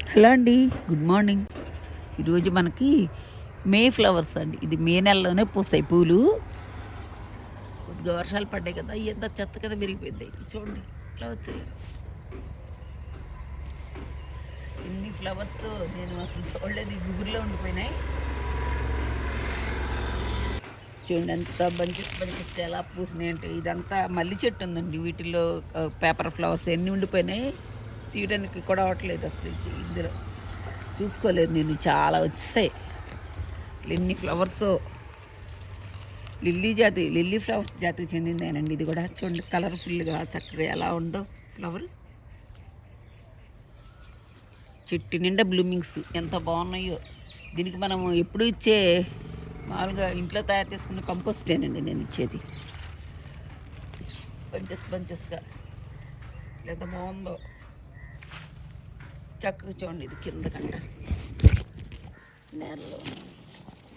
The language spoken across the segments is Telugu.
హలో అండి, గుడ్ మార్నింగ్. ఈరోజు మనకి మే ఫ్లవర్స్ అండి. ఇది మే నెలలోనే పూస్తాయి పూలు. కొద్దిగా వర్షాలు పడ్డాయి కదా, ఎంత చెత్త కదా విరిగిపోయింది. చూడండి ఇట్లా వచ్చాయి ఎన్ని ఫ్లవర్స్. నేను అసలు చూడలేదు, ఈ గుబురులో ఉండిపోయినాయి. చూడండి ఎంత బంచెస్గా ఎలా పూసినాయి అంటే. ఇదంతా మల్లి చెట్టు ఉందండి, వీటిల్లో పేపర్ ఫ్లవర్స్ ఎన్ని ఉండిపోయినాయి, తీయడానికి కూడా అవ్వట్లేదు అసలు. ఇందులో చూసుకోలేదు నేను, చాలా వచ్చాయి అసలు. ఎన్ని ఫ్లవర్స్, లిల్లీ ఫ్లవర్స్ జాతికి చెందిందేనండి ఇది కూడా. చూడండి కలర్ఫుల్గా చక్కగా ఎలా ఉందో ఫ్లవర్. చెట్టు నిండా బ్లూమింగ్స్ ఎంత బాగున్నాయో. దీనికి మనము ఎప్పుడు ఇచ్చే మామూలుగా ఇంట్లో తయారు చేసుకున్న కంపోస్టేనండి నేను ఇచ్చేది. బంచెస్గా ఎంత బాగుందో చక్కగా. చూడండి ఇది కింద కంట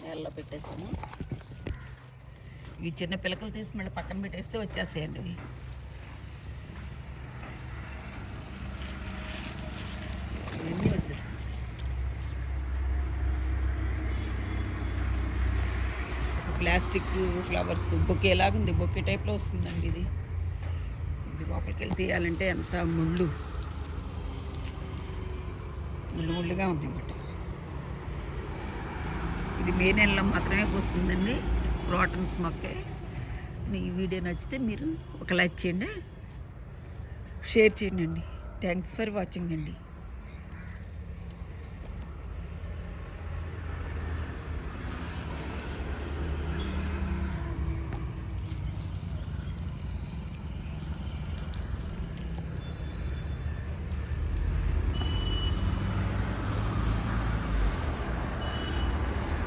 నేలలో పెట్టేసాను. ఇవి చిన్న పిలకలు తీసి మళ్ళీ పక్కన పెట్టేస్తే వచ్చేస్తాయండి ఇవి. ఇవన్నీ వచ్చేసాయి. ప్లాస్టిక్ ఫ్లవర్స్ బొకే లాగుంది, బొకే టైప్లో వస్తుందండి ఇది. ఇది లోపలికి వెళ్ళి తీయాలంటే ఎంత ముళ్ళుగా ఉందన్నమాట. ఇది మే నెలలో మాత్రమే పూస్తుందండి, క్రోటన్స్ మొక్కే. మీ వీడియో నచ్చితే మీరు ఒక లైక్ చేయండి, షేర్ చేయండి అండి. థ్యాంక్స్ ఫర్ వాచింగ్ అండి.